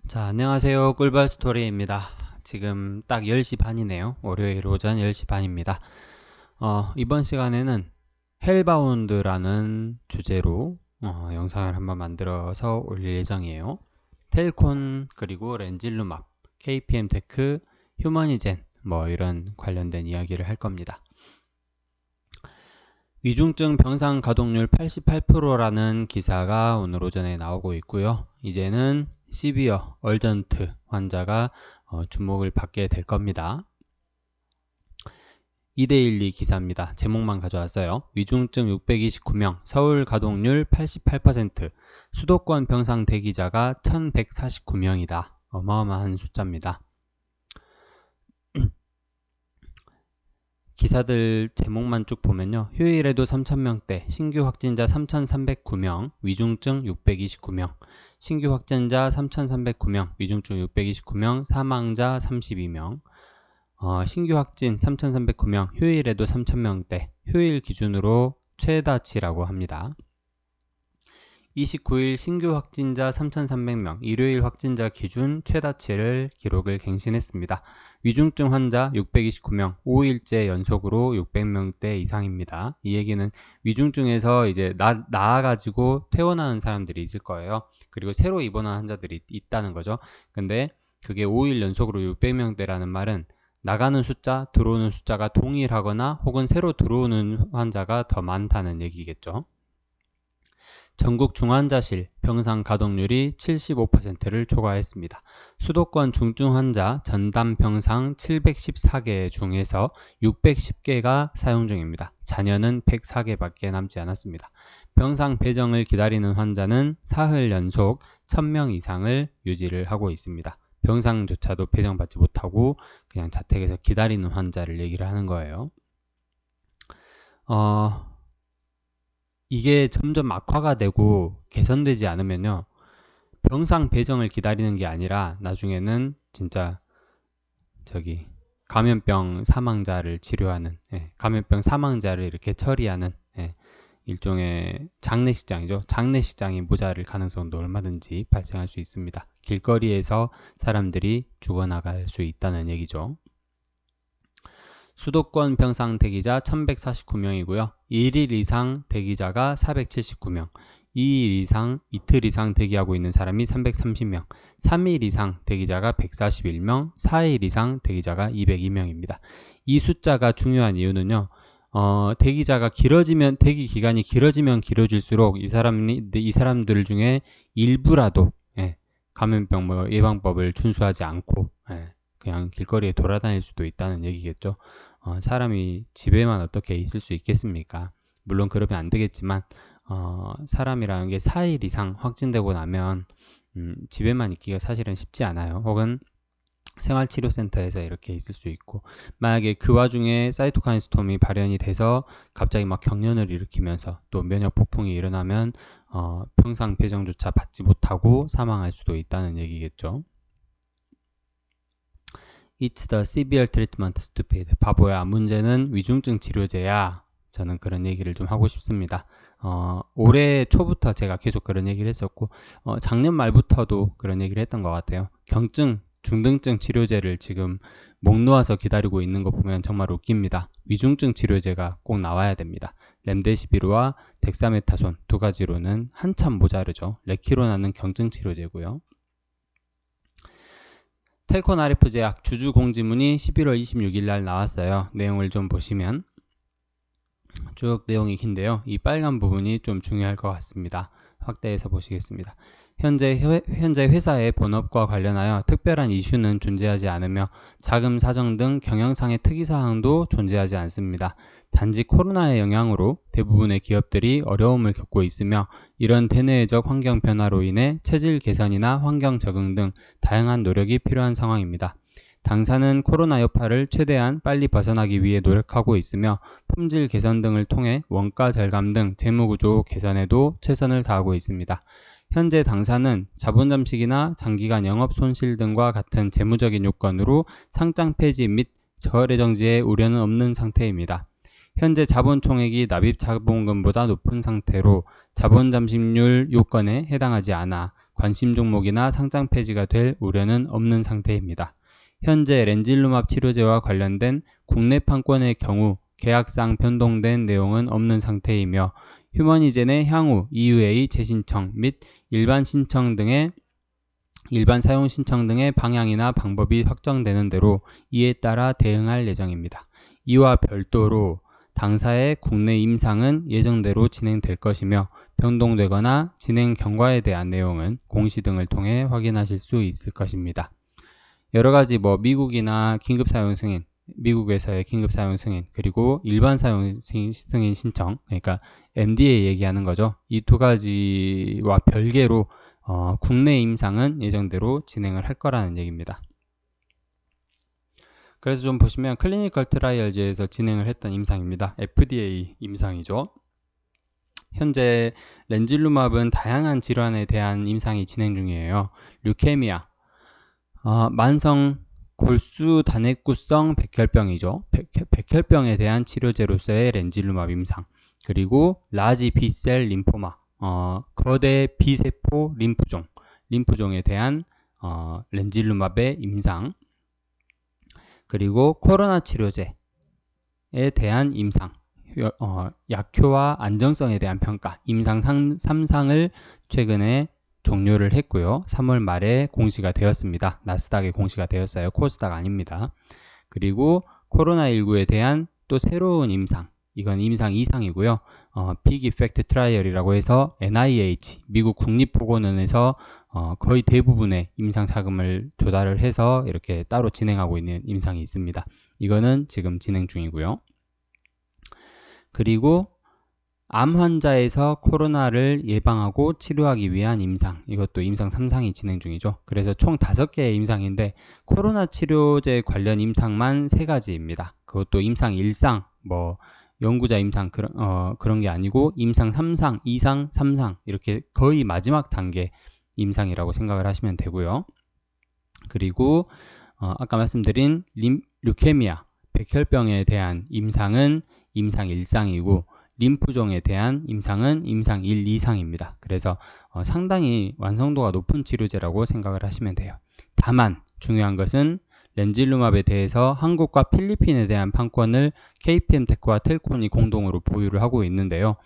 자, 안녕하세요. 꿀벌 스토리입니다. 지금 딱 10시 반이네요. 월요일 오전 10시 반입니다. 이번 시간에는 헬바운드라는 주제로 영상을 한번 만들어서 올릴 예정이에요. 텔콘 그리고 렌질루맙, KPM테크, 휴머니젠 이런 관련된 이야기를 할 겁니다. 위중증 병상 가동률 88%라는 기사가 오늘 오전에 나오고 있고요. 이제는 시비어 얼전트 환자가 주목을 받게 될 겁니다. 2대12 기사입니다. 제목만 가져왔어요. 위중증 629명, 서울 가동률 88%, 수도권 병상 대기자가 1149명이다. 어마어마한 숫자입니다. 기사들 제목만 쭉 보면요. 휴일에도 3,000명대, 신규 확진자 3,309명, 위중증 629명, 신규 확진자 3,309명, 위중증 629명, 사망자 32명, 신규 확진 3,309명, 휴일에도 3,000명대, 휴일 기준으로 최다치라고 합니다. 29일 신규 확진자 3,300명, 일요일 확진자 기준 최다치를 기록을 갱신했습니다. 위중증 환자 629명, 5일째 연속으로 600명대 이상입니다. 이 얘기는 위중증에서 이제 나아가지고 퇴원하는 사람들이 있을 거예요. 그리고 새로 입원한 환자들이 있다는 거죠. 근데 그게 5일 연속으로 600명대라는 말은 나가는 숫자, 들어오는 숫자가 동일하거나 혹은 새로 들어오는 환자가 더 많다는 얘기겠죠. 전국 중환자실 병상 가동률이 75%를 초과했습니다. 수도권 중증 환자 전담 병상 714개 중에서 610개가 사용 중입니다. 잔여는 104개밖에 남지 않았습니다. 병상 배정을 기다리는 환자는 사흘 연속 1000명 이상을 유지를 하고 있습니다. 병상조차도 배정받지 못하고 그냥 자택에서 기다리는 환자를 얘기를 하는 거예요. 이게 점점 악화가 되고 개선되지 않으면요. 병상 배정을 기다리는 게 아니라 나중에는 진짜 감염병 사망자를 치료하는, 감염병 사망자를 이렇게 처리하는 일종의 장례식장이죠. 장례식장이 모자랄 가능성도 얼마든지 발생할 수 있습니다. 길거리에서 사람들이 죽어나갈 수 있다는 얘기죠. 수도권 병상 대기자 1149명이고요. 1일 이상 대기자가 479명, 2일 이상, 이틀 이상 대기하고 있는 사람이 330명, 3일 이상 대기자가 141명, 4일 이상 대기자가 202명입니다. 이 숫자가 중요한 이유는요. 대기자가 길어지면, 대기 기간이 길어지면 길어질수록 이 사람들 중에 일부라도 감염병 예방법을 준수하지 않고 그냥 길거리에 돌아다닐 수도 있다는 얘기겠죠. 사람이 집에만 어떻게 있을 수 있겠습니까? 물론 그러면 안 되겠지만 사람이라는 게 4일 이상 확진되고 나면 집에만 있기가 사실은 쉽지 않아요. 혹은 생활치료센터에서 이렇게 있을 수 있고, 만약에 그 와중에 사이토카인 스톰이 발현이 돼서 갑자기 막 경련을 일으키면서 또 면역 폭풍이 일어나면 병상 배정조차 받지 못하고 사망할 수도 있다는 얘기겠죠. It's the severe treatment, stupid. 바보야. 문제는 위중증 치료제야. 저는 그런 얘기를 좀 하고 싶습니다. 올해 초부터 제가 계속 그런 얘기를 했었고, 작년 말부터도 그런 얘기를 했던 것 같아요. 경증, 중등증 치료제를 지금 목 놓아서 기다리고 있는 거 보면 정말 웃깁니다. 위중증 치료제가 꼭 나와야 됩니다. 렘데시비르와 덱사메타손 두 가지로는 한참 모자르죠. 레키로나는 경증 치료제고요. 텔콘 RF 제약 주주 공지문이 11월 26일 날 나왔어요. 내용을 좀 보시면 쭉 내용이 긴데요. 이 빨간 부분이 좀 중요할 것 같습니다. 확대해서 보시겠습니다. 현재 회사의 본업과 관련하여 특별한 이슈는 존재하지 않으며 자금 사정 등 경영상의 특이사항도 존재하지 않습니다. 단지 코로나의 영향으로 대부분의 기업들이 어려움을 겪고 있으며 이런 대내외적 환경 변화로 인해 체질 개선이나 환경 적응 등 다양한 노력이 필요한 상황입니다. 당사는 코로나 여파를 최대한 빨리 벗어나기 위해 노력하고 있으며 품질 개선 등을 통해 원가 절감 등 재무구조 개선에도 최선을 다하고 있습니다. 현재 당사는 자본 잠식이나 장기간 영업 손실 등과 같은 재무적인 요건으로 상장 폐지 및 거래 정지의 우려는 없는 상태입니다. 현재 자본 총액이 납입 자본금보다 높은 상태로 자본 잠식률 요건에 해당하지 않아 관심 종목이나 상장 폐지가 될 우려는 없는 상태입니다. 현재 렌질루맙 치료제와 관련된 국내 판권의 경우 계약상 변동된 내용은 없는 상태이며 휴머니젠의 향후 EUA 재신청 및 일반 사용 신청 등의 방향이나 방법이 확정되는 대로 이에 따라 대응할 예정입니다. 이와 별도로 당사의 국내 임상은 예정대로 진행될 것이며 변동되거나 진행 경과에 대한 내용은 공시 등을 통해 확인하실 수 있을 것입니다. 여러가지 미국이나 긴급사용 승인, 미국에서의 긴급사용 승인, 그리고 일반 사용 승인 신청, 그러니까 MDA 얘기하는 거죠. 이 두 가지와 별개로 국내 임상은 예정대로 진행을 할 거라는 얘기입니다. 그래서 좀 보시면 클리니컬 트라이얼즈에서 진행을 했던 임상입니다. FDA 임상이죠. 현재 렌질루맙은 다양한 질환에 대한 임상이 진행 중이에요. 류케미아, 만성 골수 단핵구성 백혈병이죠. 백혈병에 대한 치료제로서의 렌질루맙 임상, 그리고 라지 B셀 림포마, 거대 B세포 림프종에 대한 렌질루맙의 임상, 그리고 코로나 치료제에 대한 임상, 약효와 안정성에 대한 평가, 임상 3상을 최근에 종료를 했고요. 3월 말에 공시가 되었습니다. 나스닥에 공시가 되었어요. 코스닥 아닙니다. 그리고 코로나19에 대한 또 새로운 임상, 이건 임상 2상이고요. 빅 이펙트 트라이얼이라고 해서 NIH, 미국 국립보건원에서 거의 대부분의 임상 자금을 조달을 해서 이렇게 따로 진행하고 있는 임상이 있습니다. 이거는 지금 진행 중이고요. 그리고 암 환자에서 코로나를 예방하고 치료하기 위한 임상, 이것도 임상 3상이 진행 중이죠. 그래서 총 5개의 임상인데 코로나 치료제 관련 임상만 3가지입니다. 그것도 임상 1상, 연구자 임상 그런 게 아니고 임상 3상, 2상, 3상 이렇게 거의 마지막 단계 임상이라고 생각을 하시면 되고요. 그리고 아까 말씀드린 류케미아, 백혈병에 대한 임상은 임상 1상이고 림프종에 대한 임상은 임상 1, 2상입니다. 그래서 상당히 완성도가 높은 치료제라고 생각을 하시면 돼요. 다만 중요한 것은 렌질루맙에 대해서 한국과 필리핀에 대한 판권을 KPM테크와 텔콘이 공동으로 보유를 하고 있는데요.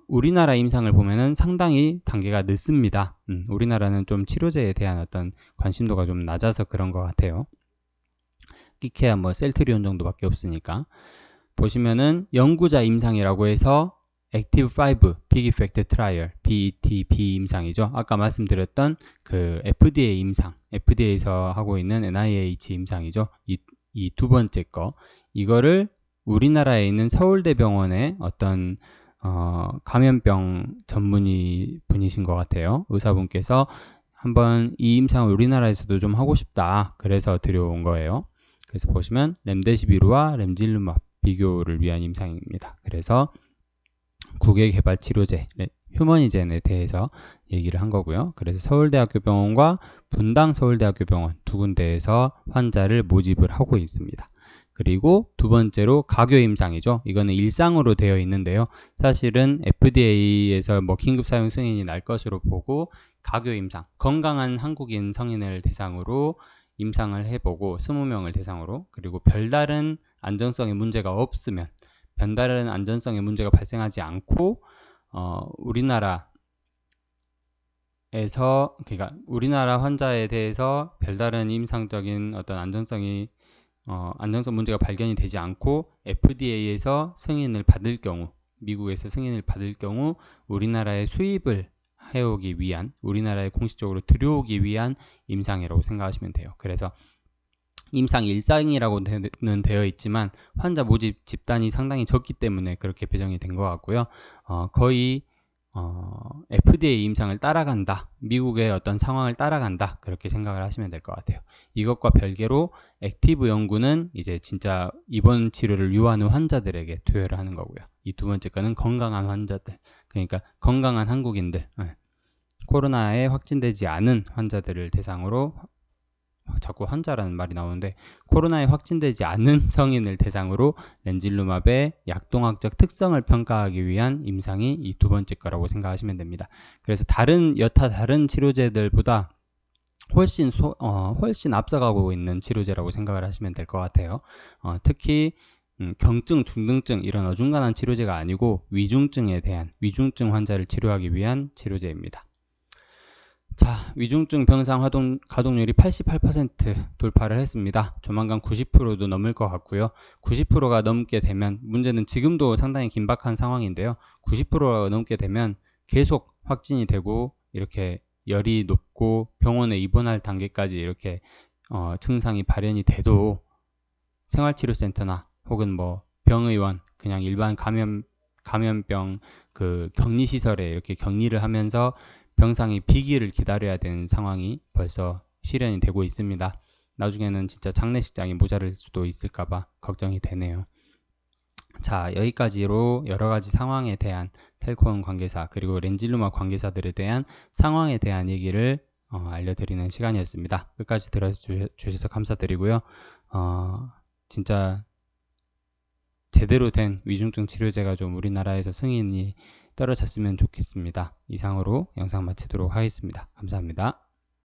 우리나라 임상을 보면은 상당히 단계가 늦습니다. 우리나라는 좀 치료제에 대한 어떤 관심도가 좀 낮아서 그런 것 같아요. 끼케야 셀트리온 정도밖에 없으니까. 보시면은 연구자 임상이라고 해서 액티브5 빅 이펙트 트라이얼 BETB 임상이죠. 아까 말씀드렸던 그 FDA 임상, FDA에서 하고 있는 NIH 임상이죠. 이 두 번째 거, 이거를 우리나라에 있는 서울대병원의 어떤 감염병 전문의 분이신 것 같아요. 의사분께서 한번 이 임상을 우리나라에서도 좀 하고 싶다, 그래서 들여온 거예요. 그래서 보시면 렘데시비르와 렌질루맙 비교를 위한 임상입니다. 그래서 국외 개발 치료제 휴머니젠에 대해서 얘기를 한 거고요. 그래서 서울대학교 병원과 분당 서울대학교 병원 두 군데에서 환자를 모집을 하고 있습니다. 그리고 두 번째로 가교 임상이죠. 이거는 일상으로 되어 있는데요. 사실은 FDA에서 긴급 사용 승인이 날 것으로 보고 가교 임상, 건강한 한국인 성인을 대상으로 임상을 해보고 20명을 대상으로, 그리고 별다른 안전성에 문제가 없으면, 별다른 안전성에 문제가 발생하지 않고 우리나라 환자에 대해서 별다른 임상적인 어떤 안전성 문제가 발견이 되지 않고 FDA에서 승인을 받을 경우, 미국에서 승인을 받을 경우 우리나라에 수입을 해오기 위한, 우리나라에 공식적으로 들여오기 위한 임상이라고 생각하시면 돼요. 그래서 임상 1상이라고는 되어 있지만 환자 모집 집단이 상당히 적기 때문에 그렇게 배정이 된 것 같고요. 거의 FDA 임상을 따라간다, 미국의 어떤 상황을 따라간다, 그렇게 생각을 하시면 될 것 같아요. 이것과 별개로 액티브 연구는 이제 진짜 입원 치료를 요하는 환자들에게 투여를 하는 거고요. 이 두 번째 거는 건강한 환자들, 그러니까 건강한 한국인들, 코로나에 확진되지 않은 환자들을 대상으로 자꾸 환자라는 말이 나오는데 코로나에 확진되지 않는 성인을 대상으로 렌질루맙의 약동학적 특성을 평가하기 위한 임상이 이 두 번째 거라고 생각하시면 됩니다. 그래서 여타 다른 치료제들보다 훨씬 앞서가고 있는 치료제라고 생각을 하시면 될 것 같아요. 특히 경증, 중등증 이런 어중간한 치료제가 아니고 위중증 환자를 치료하기 위한 치료제입니다. 자, 위중증 병상 가동률이 88% 돌파를 했습니다. 조만간 90%도 넘을 것 같고요. 90%가 넘게 되면, 문제는 지금도 상당히 긴박한 상황인데요. 90%가 넘게 되면 계속 확진이 되고 이렇게 열이 높고 병원에 입원할 단계까지 이렇게 증상이 발현이 돼도 생활치료센터나 혹은 뭐 병의원, 그냥 일반 감염병 그 격리시설에 이렇게 격리를 하면서 병상이 비기를 기다려야 되는 상황이 벌써 실현이 되고 있습니다. 나중에는 진짜 장례식장이 모자랄 수도 있을까봐 걱정이 되네요. 자, 여기까지로 여러 가지 상황에 대한 텔코온 관계사 그리고 렌질루마 관계사들에 대한 상황에 대한 얘기를 알려드리는 시간이었습니다. 끝까지 들어주셔서 감사드리고요. 진짜 제대로 된 위중증 치료제가 좀 우리나라에서 승인이 떨어졌으면 좋겠습니다. 이상으로 영상 마치도록 하겠습니다. 감사합니다.